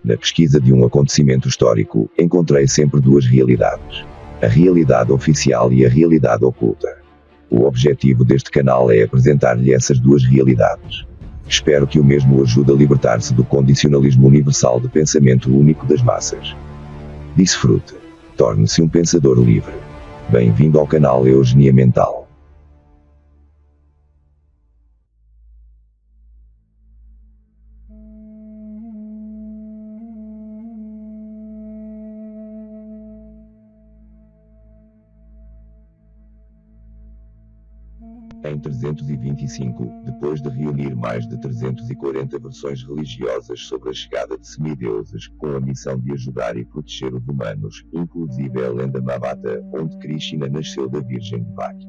Na pesquisa de um acontecimento histórico, encontrei sempre duas realidades: a realidade oficial e a realidade oculta. O objetivo deste canal é apresentar-lhe essas duas realidades. Espero que o mesmo o ajude a libertar-se do condicionalismo universal de pensamento único das massas. Desfrute. Torne-se um pensador livre. Bem-vindo ao canal Eugenia Mental. Em 325, depois de reunir mais de 340 versões religiosas sobre a chegada de semideuses, com a missão de ajudar e proteger os humanos, inclusive a lenda Mahabharata, onde Krishna nasceu da Virgem de Bhakti.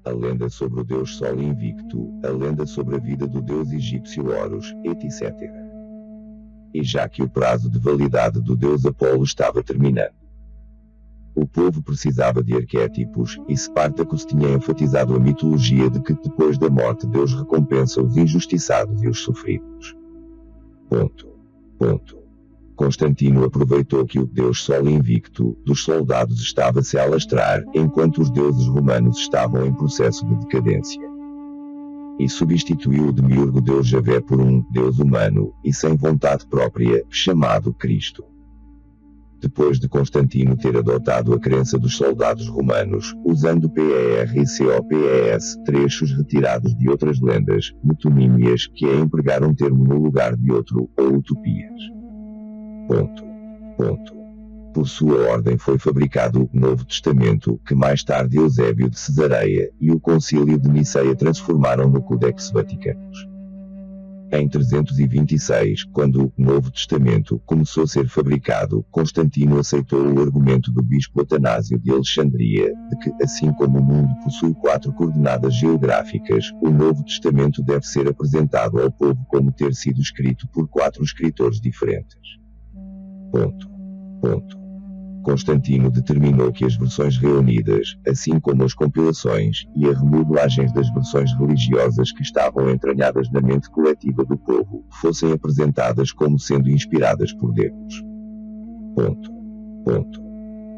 A lenda sobre o deus Sol invicto, a lenda sobre a vida do deus egípcio Horus, etc. E já que o prazo de validade do deus Apolo estava terminando, o povo precisava de arquétipos, e Spartacus tinha enfatizado a mitologia de que depois da morte Deus recompensa os injustiçados e os sofridos. Constantino aproveitou que o Deus Sol invicto dos soldados estava-se a alastrar, enquanto os deuses romanos estavam em processo de decadência. E substituiu o demiurgo Deus Javé por um Deus humano, e sem vontade própria, chamado Cristo. Depois de Constantino ter adotado a crença dos soldados romanos, usando PERCOPES, trechos retirados de outras lendas, metonímias, que é empregar um termo no lugar de outro, ou utopias. Por sua ordem foi fabricado o Novo Testamento, que mais tarde Eusébio de Cesareia, e o Concílio de Niceia transformaram no Codex Vaticanus. Em 326, quando o Novo Testamento começou a ser fabricado, Constantino aceitou o argumento do bispo Atanásio de Alexandria, de que, assim como o mundo possui 4 coordenadas geográficas, o Novo Testamento deve ser apresentado ao povo como ter sido escrito por 4 escritores diferentes. Constantino determinou que as versões reunidas, assim como as compilações, e a remodelagens das versões religiosas que estavam entranhadas na mente coletiva do povo, fossem apresentadas como sendo inspiradas por Deus.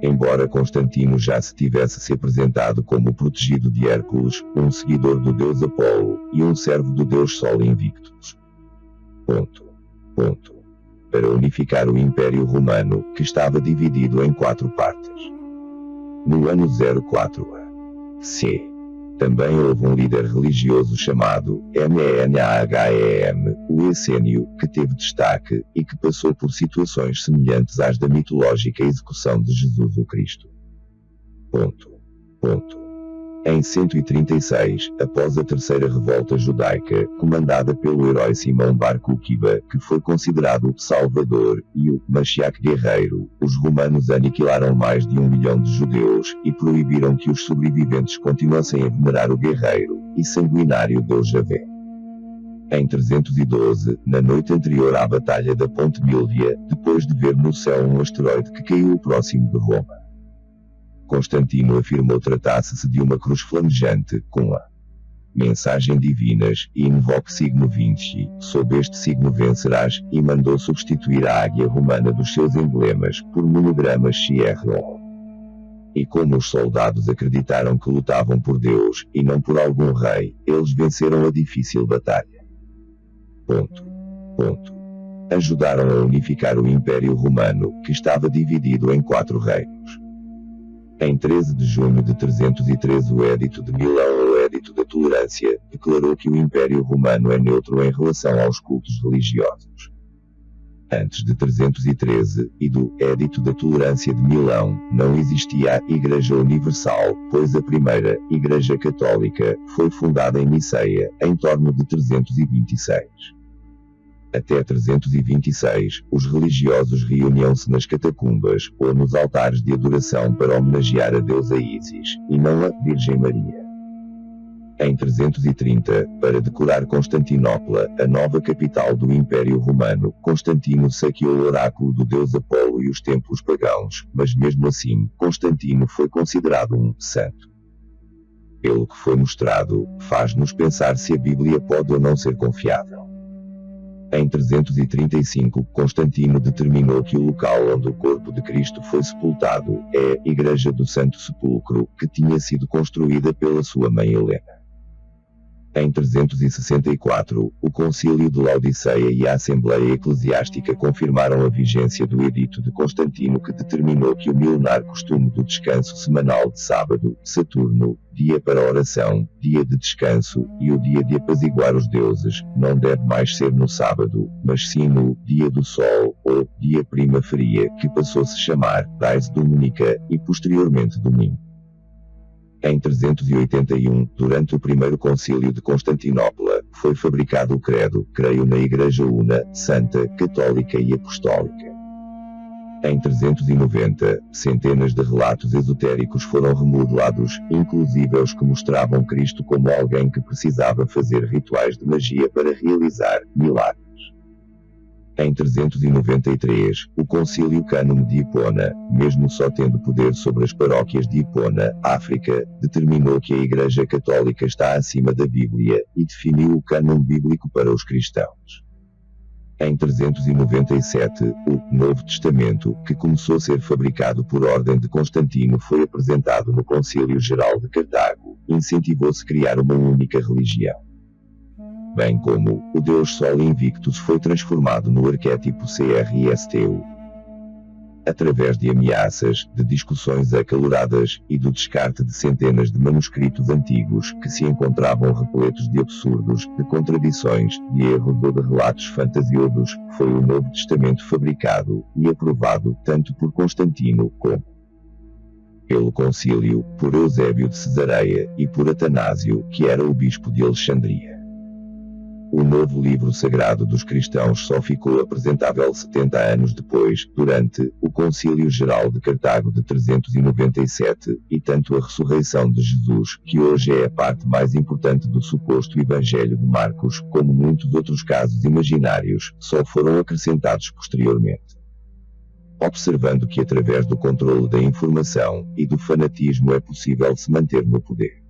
Embora Constantino já se tivesse se apresentado como o protegido de Hércules, um seguidor do deus Apolo, e um servo do deus Sol invictus. Para unificar o Império Romano, que estava dividido em 4 partes. No ano 04 a.C., também houve um líder religioso chamado Menahem, o Essênio, que teve destaque, e que passou por situações semelhantes às da mitológica execução de Jesus o Cristo. Em 136, após a terceira revolta judaica, comandada pelo herói Simão Bar Kokhba, que foi considerado o Salvador, e o Mashiach guerreiro, os romanos aniquilaram mais de 1 milhão de judeus, e proibiram que os sobreviventes continuassem a venerar o guerreiro e sanguinário Deus Javé. Em 312, na noite anterior à Batalha da Ponte Milvia, depois de ver no céu um asteroide que caiu próximo de Roma, Constantino afirmou tratar-se de uma cruz flamejante, com a mensagem divinas, invoque signo Vinci, sob este signo vencerás, e mandou substituir a águia romana dos seus emblemas, por monogramas XRO. E como os soldados acreditaram que lutavam por Deus, e não por algum rei, eles venceram a difícil batalha. Ajudaram a unificar o Império Romano, que estava dividido em 4 reinos. Em 13 de junho de 313 o Édito de Milão, ou Édito da Tolerância, declarou que o Império Romano é neutro em relação aos cultos religiosos. Antes de 313, e do Édito da Tolerância de Milão, não existia a Igreja Universal, pois a primeira Igreja Católica foi fundada em Niceia, em torno de 326. Até 326, os religiosos reuniam-se nas catacumbas, ou nos altares de adoração para homenagear a deusa Ísis, e não a Virgem Maria. Em 330, para decorar Constantinopla, a nova capital do Império Romano, Constantino saqueou o oráculo do deus Apolo e os templos pagãos, mas mesmo assim, Constantino foi considerado um santo. Pelo que foi mostrado, faz-nos pensar se a Bíblia pode ou não ser confiável. Em 335, Constantino determinou que o local onde o corpo de Cristo foi sepultado é a Igreja do Santo Sepulcro, que tinha sido construída pela sua mãe Helena. Em 364, o Concílio de Laodiceia e a Assembleia Eclesiástica confirmaram a vigência do Edito de Constantino, que determinou que o milenar costume do descanso semanal de sábado, Saturno, dia para oração, dia de descanso, e o dia de apaziguar os deuses, não deve mais ser no sábado, mas sim no dia do sol, ou dia prima feria, que passou a se chamar Dies Dominica, e posteriormente domingo. Em 381, durante o primeiro concílio de Constantinopla, foi fabricado o credo, creio na Igreja Una, Santa, Católica e Apostólica. Em 390, centenas de relatos esotéricos foram remodelados, inclusive os que mostravam Cristo como alguém que precisava fazer rituais de magia para realizar milagres. Em 393, o Concílio Cânone de Hipona, mesmo só tendo poder sobre as paróquias de Hipona, África, determinou que a Igreja Católica está acima da Bíblia, e definiu o cânon bíblico para os cristãos. Em 397, o Novo Testamento, que começou a ser fabricado por ordem de Constantino, foi apresentado no Concílio Geral de Cartago. Incentivou-se a criar uma única religião. Bem como o Deus Sol Invictus foi transformado no arquétipo Cristo. Através de ameaças, de discussões acaloradas, e do descarte de centenas de manuscritos antigos, que se encontravam repletos de absurdos, de contradições, de erros ou de relatos fantasiosos, foi o Novo Testamento fabricado, e aprovado, tanto por Constantino, como pelo Concílio, por Eusébio de Cesareia, e por Atanásio, que era o bispo de Alexandria. O novo livro sagrado dos cristãos só ficou apresentável 70 anos depois, durante o Concílio Geral de Cartago de 397, e tanto a ressurreição de Jesus, que hoje é a parte mais importante do suposto Evangelho de Marcos, como muitos outros casos imaginários, só foram acrescentados posteriormente. Observando que através do controle da informação e do fanatismo é possível se manter no poder.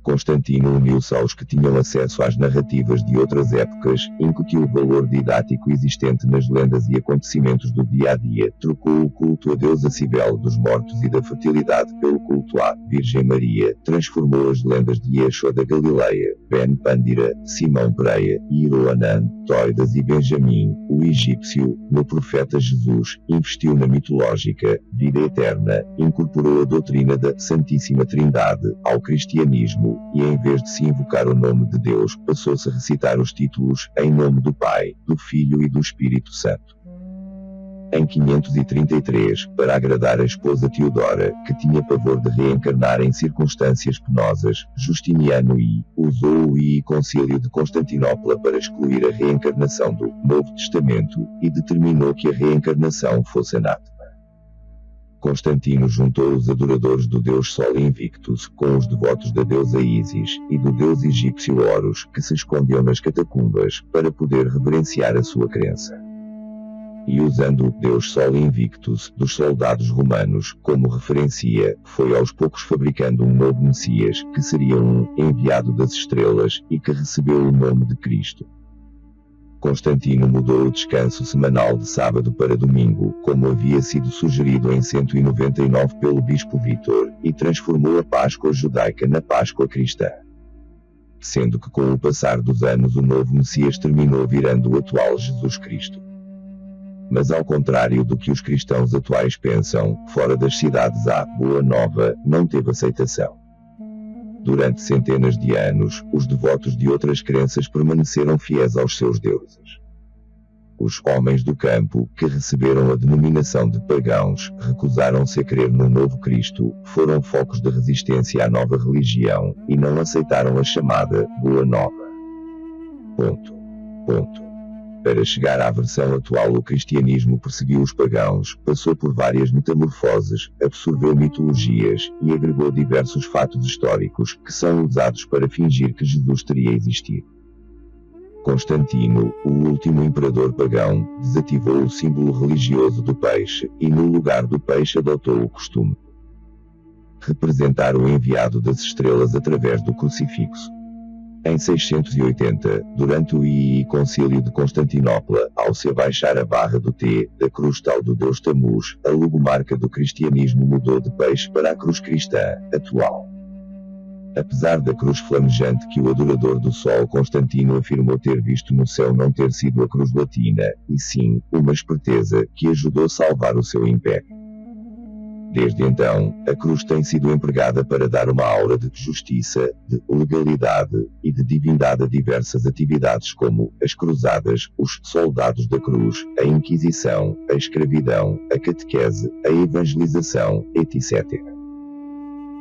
Constantino uniu-se aos que tinham acesso às narrativas de outras épocas, incutiu o valor didático existente nas lendas e acontecimentos do dia-a-dia, trocou o culto a deusa Cibele dos mortos e da fertilidade pelo culto à Virgem Maria, transformou as lendas de Yeshua da Galileia, Ben Pandira, Simão Pereia, Iroanã, Toidas e Benjamim, o egípcio, no profeta Jesus, investiu na mitológica vida eterna, incorporou a doutrina da Santíssima Trindade ao cristianismo, e em vez de se invocar o nome de Deus, passou-se a recitar os títulos, em nome do Pai, do Filho e do Espírito Santo. Em 533, para agradar a esposa Teodora, que tinha pavor de reencarnar em circunstâncias penosas, Justiniano usou o Concílio de Constantinopla para excluir a reencarnação do Novo Testamento, e determinou que a reencarnação fosse anátema. Constantino juntou os adoradores do deus Sol Invictus com os devotos da deusa Ísis e do deus egípcio Horus, que se escondiam nas catacumbas, para poder reverenciar a sua crença. E usando o deus Sol Invictus dos soldados romanos como referencia, foi aos poucos fabricando um novo Messias, que seria um enviado das estrelas, e que recebeu o nome de Cristo. Constantino mudou o descanso semanal de sábado para domingo, como havia sido sugerido em 199 pelo bispo Vítor, e transformou a Páscoa judaica na Páscoa cristã. Sendo que com o passar dos anos o novo Messias terminou virando o atual Jesus Cristo. Mas ao contrário do que os cristãos atuais pensam, fora das cidades a Boa Nova não teve aceitação. Durante centenas de anos, os devotos de outras crenças permaneceram fiéis aos seus deuses. Os homens do campo, que receberam a denominação de pagãos, recusaram-se a crer no novo Cristo, foram focos de resistência à nova religião, e não aceitaram a chamada Boa Nova. Para chegar à versão atual, o cristianismo perseguiu os pagãos, passou por várias metamorfoses, absorveu mitologias, e agregou diversos fatos históricos, que são usados para fingir que Jesus teria existido. Constantino, o último imperador pagão, desativou o símbolo religioso do peixe, e no lugar do peixe adotou o costume de representar o enviado das estrelas através do crucifixo. Em 680, durante o Concílio de Constantinopla, ao se abaixar a barra do T, da cruz tal do deus Tammuz, a logomarca do cristianismo mudou de peixe para a cruz cristã, atual. Apesar da cruz flamejante que o adorador do sol Constantino afirmou ter visto no céu não ter sido a cruz latina, e sim, uma esperteza, que ajudou a salvar o seu império. Desde então, a cruz tem sido empregada para dar uma aura de justiça, de legalidade e de divindade a diversas atividades como as cruzadas, os soldados da cruz, a Inquisição, a escravidão, a catequese, a evangelização, etc.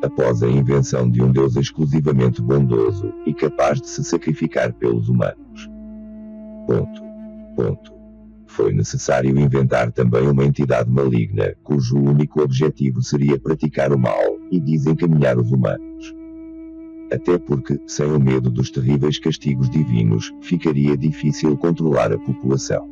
Após a invenção de um Deus exclusivamente bondoso e capaz de se sacrificar pelos humanos. Foi necessário inventar também uma entidade maligna, cujo único objetivo seria praticar o mal e desencaminhar os humanos. Até porque, sem o medo dos terríveis castigos divinos, ficaria difícil controlar a população.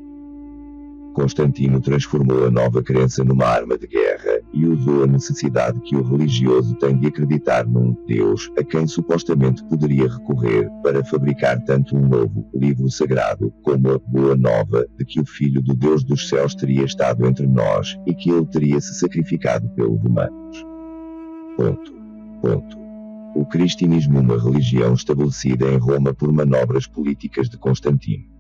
Constantino transformou a nova crença numa arma de guerra, e usou a necessidade que o religioso tem de acreditar num Deus, a quem supostamente poderia recorrer, para fabricar tanto um novo livro sagrado, como a boa nova, de que o Filho do Deus dos céus teria estado entre nós, e que ele teria se sacrificado pelos humanos. O cristianismo, uma religião estabelecida em Roma por manobras políticas de Constantino.